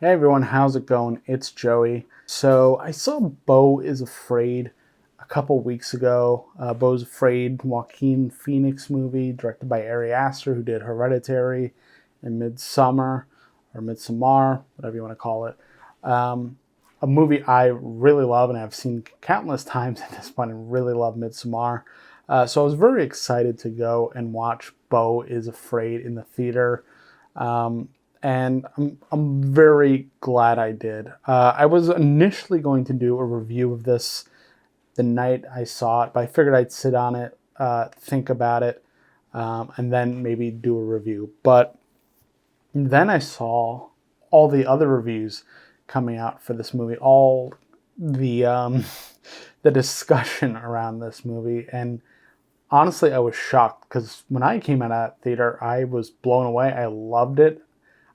Hey everyone, how's it going? It's Joey. So I saw Beau Is Afraid a couple weeks ago. Beau Is Afraid, Joaquin Phoenix movie directed by Ari Aster, who did Hereditary and Midsummer, or Midsommar, whatever you want to call it. A movie I really love and I've seen countless times at this point and really love Midsommar. So I was very excited to go and watch Beau Is Afraid in the theater. Um, and I'm very glad I did. I was initially going to do a review of this the night I saw it, but I figured I'd sit on it, think about it, and then maybe do a review. But then I saw all the other reviews coming out for this movie, all the the discussion around this movie, and honestly, I was shocked because when I came out of that theater, I was blown away. I loved it.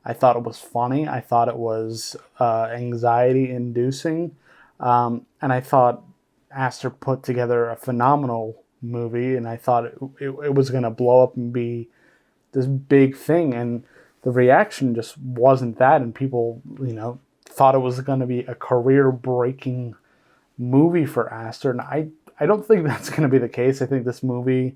I thought it was funny. I thought it was anxiety inducing. And I thought Aster put together a phenomenal movie. And I thought it was going to blow up and be this big thing. And the reaction just wasn't that. And people, thought it was going to be a career breaking movie for Aster. And I don't think that's going to be the case. I think this movie,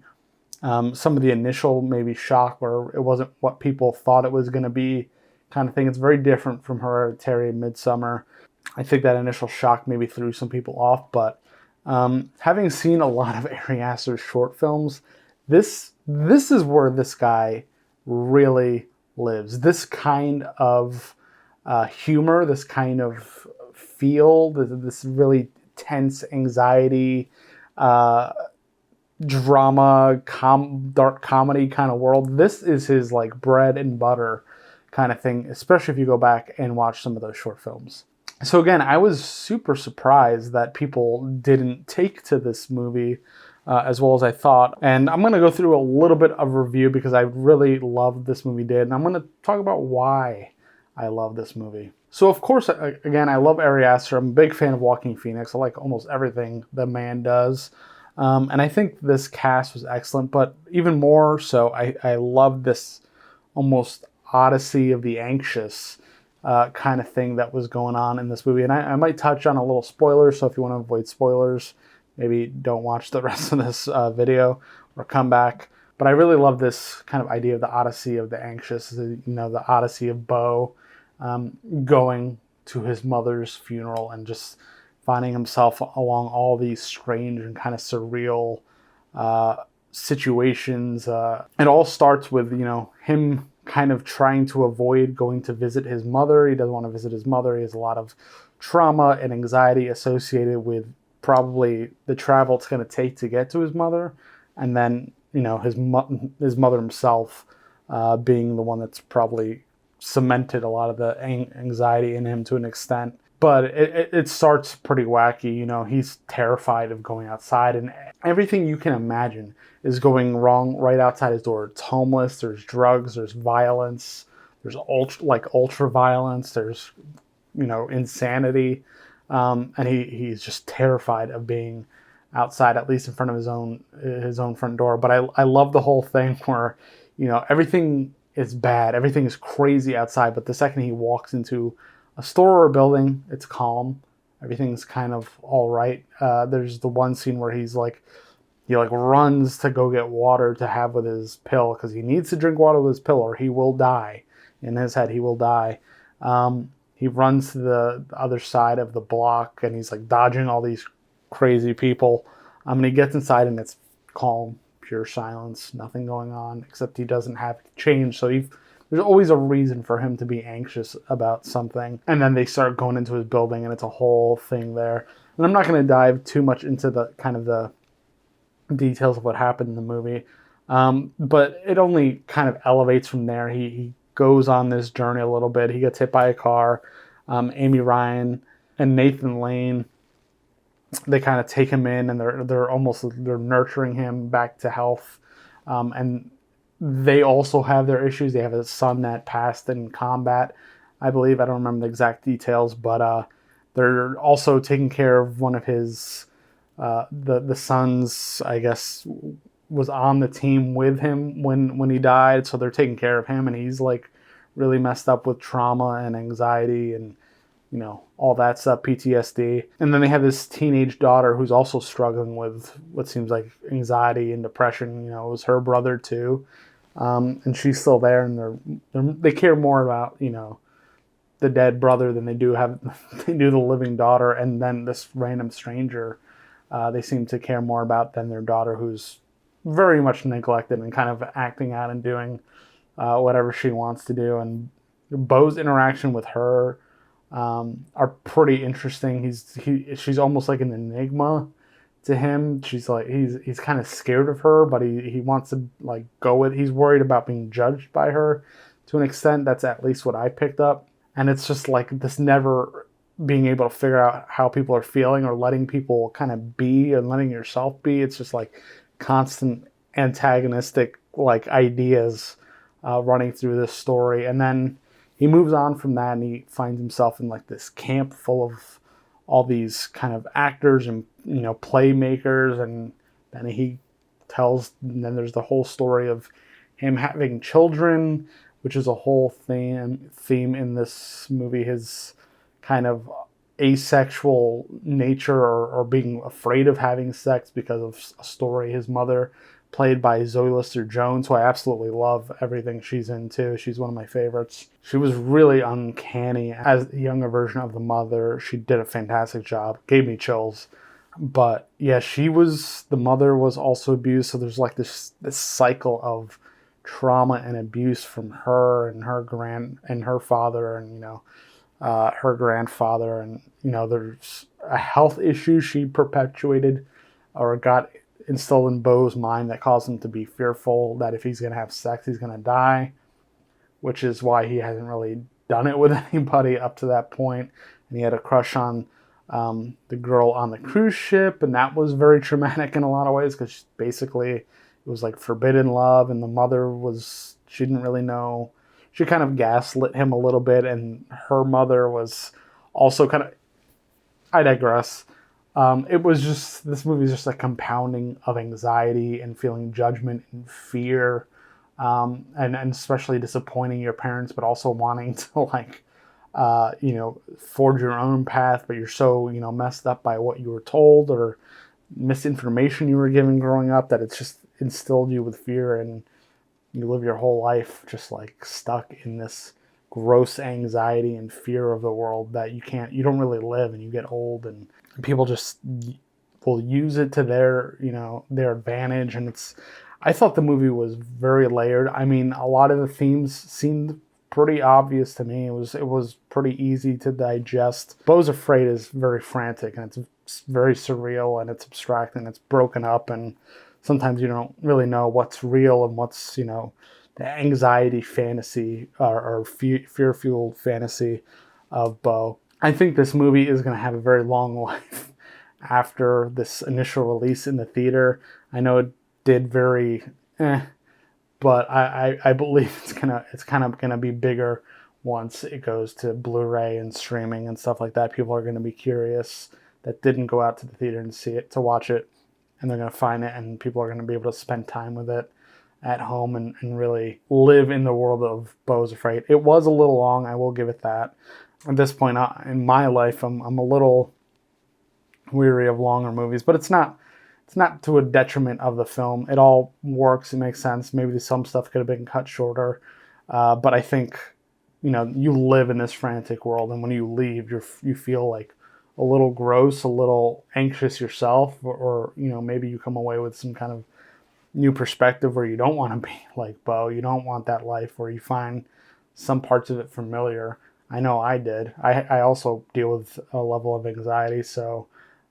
some of the initial maybe shock where it wasn't what people thought it was going to be kind of thing. It's very different from Hereditary and Midsummer. I think that initial shock maybe threw some people off, but having seen a lot of Ari Aster's short films, this is where this guy really lives. This kind of humor, this kind of feel, this really tense anxiety, drama, dark comedy kind of world. This is his like bread and butter kind of thing, especially if you go back and watch some of those short films. So again, I was super surprised that people didn't take to this movie as well as I thought. And I'm going to go through a little bit of review because I really loved this movie did. And I'm going to talk about why I love this movie. So of course, again, I love Ari Aster. I'm a big fan of Joaquin Phoenix. I like almost everything the man does. And I think this cast was excellent, but even more so, I love this almost odyssey of the anxious kind of thing that was going on in this movie. And I might touch on a little spoiler, so if you want to avoid spoilers, maybe don't watch the rest of this video or come back. But I really love this kind of idea of the odyssey of the anxious, the odyssey of Beau going to his mother's funeral and just finding himself along all these strange and kind of surreal situations. It all starts with, him kind of trying to avoid going to visit his mother. He doesn't want to visit his mother. He has a lot of trauma and anxiety associated with probably the travel it's going to take to get to his mother. And then, his mother himself being the one that's probably cemented a lot of the anxiety in him to an extent. But it starts pretty wacky. He's terrified of going outside, and everything you can imagine is going wrong right outside his door. It's homeless, there's drugs, there's violence, there's ultra violence, there's insanity, and he's just terrified of being outside, at least in front of his own front door. But I love the whole thing where everything is bad, everything is crazy outside, but the second he walks into a store or a building, it's calm. Everything's kind of all right. There's the one scene where he runs to go get water to have with his pill because he needs to drink water with his pill or he will die. In his head, he will die. He runs to the other side of the block and he's like dodging all these crazy people. And he gets inside and it's calm, pure silence, nothing going on except he doesn't have change. So there's always a reason for him to be anxious about something. And then they start going into his building and it's a whole thing there. And I'm not going to dive too much into the kind of the details of what happened in the movie. But it only kind of elevates from there. He goes on this journey a little bit. He gets hit by a car. Amy Ryan and Nathan Lane, they kind of take him in and they're nurturing him back to health. And they also have their issues. They have a son that passed in combat, I believe. I don't remember the exact details, but they're also taking care of one of his the sons, I guess, was on the team with him when he died, so they're taking care of him, and he's like really messed up with trauma and anxiety and, you know, all that stuff, PTSD. And then they have this teenage daughter who's also struggling with what seems like anxiety and depression. You know, it was her brother too. And she's still there, and they care more about, you know, the dead brother than they do the living daughter. And then this random stranger, they seem to care more about than their daughter, who's very much neglected and kind of acting out and doing whatever she wants to do. And Beau's interaction with her are pretty interesting. She's almost like an enigma to him. She's like, he's kind of scared of her, but he wants to like go with. He's worried about being judged by her to an extent. That's at least what I picked up. And it's just like this never being able to figure out how people are feeling or letting people kind of be and letting yourself be. It's just like constant antagonistic like ideas running through this story. And then he moves on from that and he finds himself in like this camp full of all these kind of actors and, you know, playmakers. And then and then there's the whole story of him having children, which is a whole theme in this movie, his kind of asexual nature or being afraid of having sex because of a story. His mother, played by Zoe Lister-Jones, who I absolutely love everything she's in too. She's one of my favorites. She was really uncanny as a younger version of the mother. She did a fantastic job. Gave me chills. But yeah, the mother was also abused. So there's like this cycle of trauma and abuse from her and her father and, you know, her grandfather. And, you know, there's a health issue she perpetuated or got instilled in Beau's mind that caused him to be fearful that if he's going to have sex, he's going to die, which is why he hasn't really done it with anybody up to that point. And he had a crush on the girl on the cruise ship, and that was very traumatic in a lot of ways because basically it was like forbidden love, and the mother she didn't really know. She kind of gaslit him a little bit, and her mother was also kind of, I digress. This movie is just a compounding of anxiety and feeling judgment and fear, and especially disappointing your parents, but also wanting to like, you know, forge your own path, but you're so, you know, messed up by what you were told or misinformation you were given growing up that it's just instilled you with fear, and you live your whole life just like stuck in this gross anxiety and fear of the world that you don't really live, and you get old and people just will use it to their, you know, their advantage. And I thought the movie was very layered. I mean, a lot of the themes seemed pretty obvious to me. It was pretty easy to digest. Beau Is Afraid is very frantic, and it's very surreal, and it's abstract, and it's broken up, and sometimes you don't really know what's real and what's, you know, the anxiety fantasy or fear-fueled fantasy of Beau. I think this movie is going to have a very long life after this initial release in the theater. I know it did very but I believe it's kind of gonna be bigger once it goes to Blu-ray and streaming and stuff like that. People are gonna be curious that didn't go out to the theater and see it to watch it, and they're gonna find it, and people are gonna be able to spend time with it at home and really live in the world of Beau Is Afraid. It was a little long, I will give it that. At this point in my life, I'm a little weary of longer movies, but it's not to a detriment of the film. It all works. It makes sense. Maybe some stuff could have been cut shorter, but I think, you know, you live in this frantic world, and when you leave, you feel like a little gross, a little anxious yourself, or you know, maybe you come away with some kind of new perspective where you don't want to be like Beau. You don't want that life where you find some parts of it familiar. I know I did. I also deal with a level of anxiety, so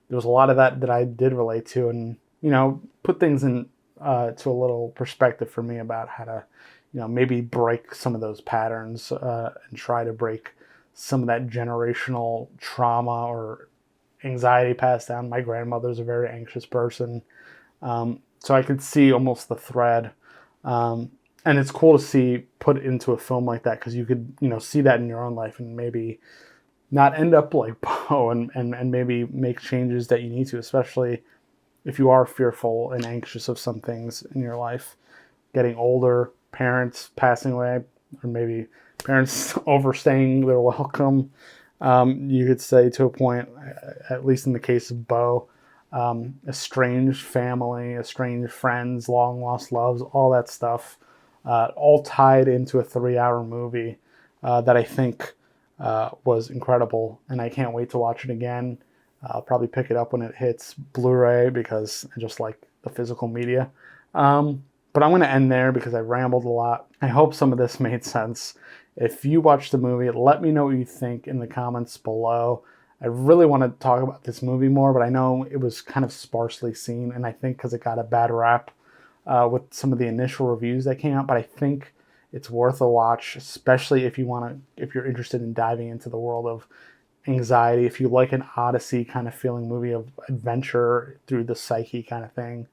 there was a lot of that I did relate to, and, you know, put things in to a little perspective for me about how to, you know, maybe break some of those patterns and try to break some of that generational trauma or anxiety passed down. My grandmother's a very anxious person, so I could see almost the thread. And it's cool to see put into a film like that, because you could, you know, see that in your own life and maybe not end up like Beau and maybe make changes that you need to, especially if you are fearful and anxious of some things in your life. Getting older, parents passing away, or maybe parents overstaying their welcome, you could say, to a point, at least in the case of Beau. Estranged family, estranged friends, long lost loves, all that stuff, all tied into a 3-hour movie that I think was incredible, and I can't wait to watch it again. I'll probably pick it up when it hits Blu-ray because I just like the physical media. But I'm going to end there because I rambled a lot. I hope some of this made sense. If you watched the movie, let me know what you think in the comments below. I really want to talk about this movie more, but I know it was kind of sparsely seen, and I think because it got a bad rap with some of the initial reviews that came out, but I think it's worth a watch, especially if you're interested in diving into the world of anxiety, if you like an odyssey kind of feeling movie of adventure through the psyche kind of thing,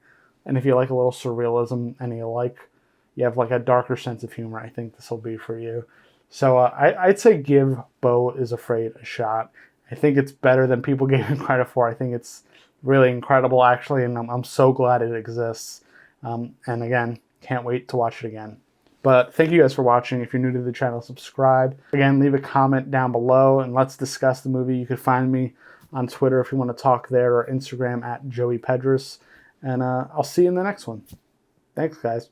and if you like a little surrealism and you have like a darker sense of humor, I think this will be for you. So I'd say give Beau Is Afraid a shot. I think it's better than people gave it credit for. I think it's really incredible, actually, and I'm so glad it exists. And again, can't wait to watch it again. But thank you guys for watching. If you're new to the channel, subscribe. Again, leave a comment down below and let's discuss the movie. You can find me on Twitter if you want to talk there, or Instagram at Joey Pedras. And I'll see you in the next one. Thanks, guys.